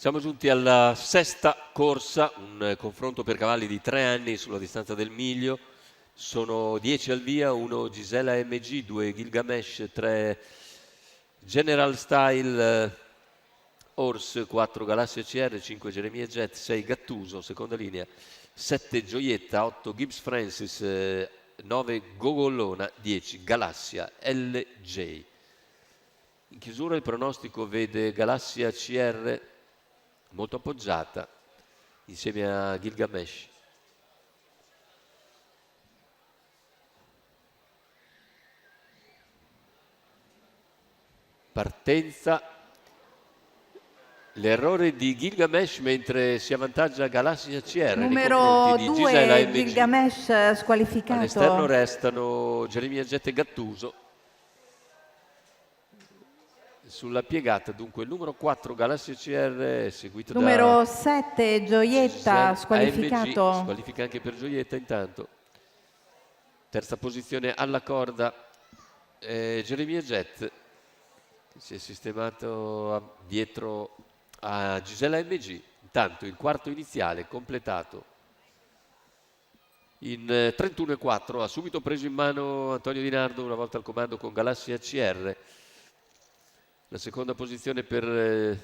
Siamo giunti alla sesta corsa, un confronto per cavalli di 3 anni sulla distanza del miglio. Sono 10 al via, 1 Gisela MG, 2 Gilgamesh, 3 General Style Horse, 4 Galassia CR, 5 Geremia Jet, 6 Gattuso, seconda linea, 7 Gioietta, 8 Gibbs Francis, 9 Gogollona, 10 Galassia LJ. In chiusura il pronostico vede Galassia CR molto appoggiata insieme a Gilgamesh. Partenza, l'errore di Gilgamesh mentre si avvantaggia Galassia CR numero nei confronti di Gisela 2 MG. Gilgamesh squalificato. All'esterno restano Geremia Jet e Gattuso. Sulla piegata dunque il numero 4 Galassia CR seguito numero da 7 Gioietta squalificato. AMG, squalifica anche per Gioietta intanto. Terza posizione alla corda Geremia Jet, che si è sistemato dietro a Gisela MG. Intanto il quarto iniziale completato in 31,4. Ha subito preso in mano Antonio Di Nardo una volta al comando con Galassia CR. La seconda posizione per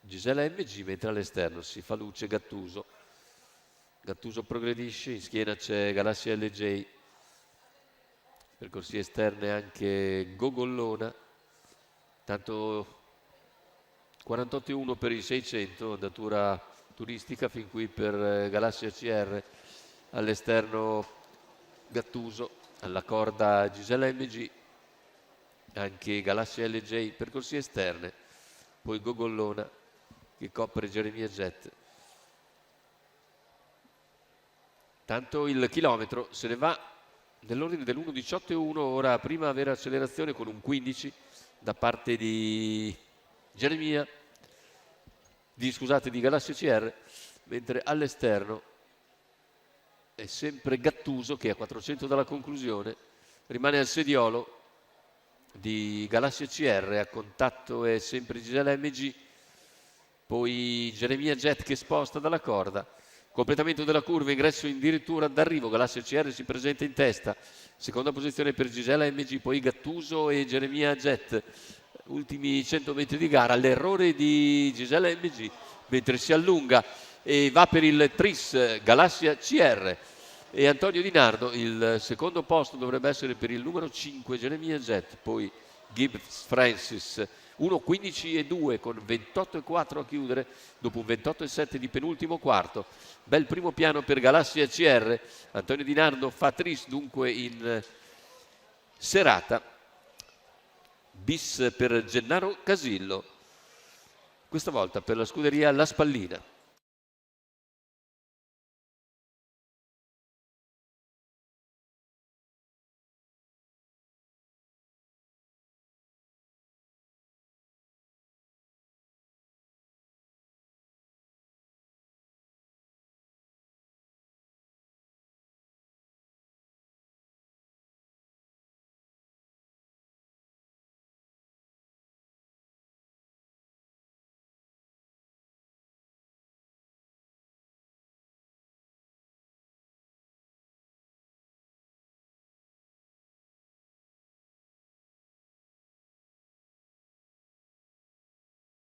Gisela MG, mentre all'esterno si fa luce Gattuso. Gattuso progredisce, in schiena c'è Galassia LJ, per corsie esterne anche Gogollona. Tanto 48,1 per i 600, andatura turistica fin qui per Galassia CR. All'esterno Gattuso, alla corda Gisela MG, anche Galassia LJ per corsie esterne, poi Gogollona che copre Geremia Jet. Tanto il chilometro se ne va nell'ordine dell'1,18,1, ora prima avere accelerazione con un 15 da parte di Geremia, di Galassia CR, mentre all'esterno è sempre Gattuso che a 400 dalla conclusione rimane al sediolo di Galassia CR. A contatto è sempre Gisela MG, poi Geremia Jet che sposta dalla corda. Completamento della curva, ingresso addirittura d'arrivo, Galassia CR si presenta in testa, seconda posizione per Gisela MG, poi Gattuso e Geremia Jet. Ultimi 100 metri di gara, l'errore di Gisela MG mentre si allunga e va per il tris Galassia CR. E Antonio Di Nardo, il secondo posto dovrebbe essere per il numero 5 Geremia Jet, poi Gibbs Francis 1,15,2 con 28,4 a chiudere dopo un 28,7 di penultimo quarto. Bel primo piano per Galassia CR. Antonio Di Nardo fa tris dunque in serata, bis per Gennaro Casillo, questa volta per la scuderia La Spallina.